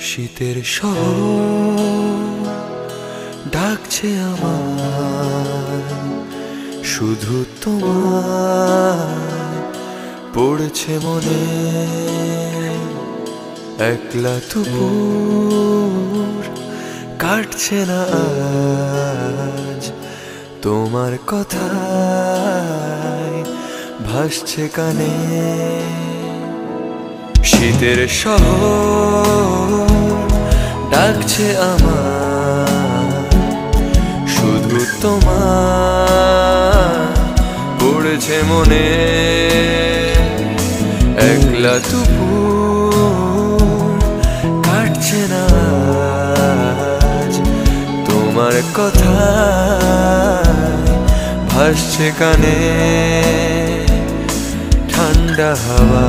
শীতের শহর ডাকছে আমার, শুধু তোমার পড়ছে মনে। একলা দুপুর কাটছে না আজ, তোমার কথায় ভাসছে কানে। শীতের শহর ডাকছে আমার, শুধু তোমার পড়েছে মনে। একলা দুপুর কাটছে না আজ, তোমার কথায় ভাসছে কানে। ঠান্ডা হাওয়া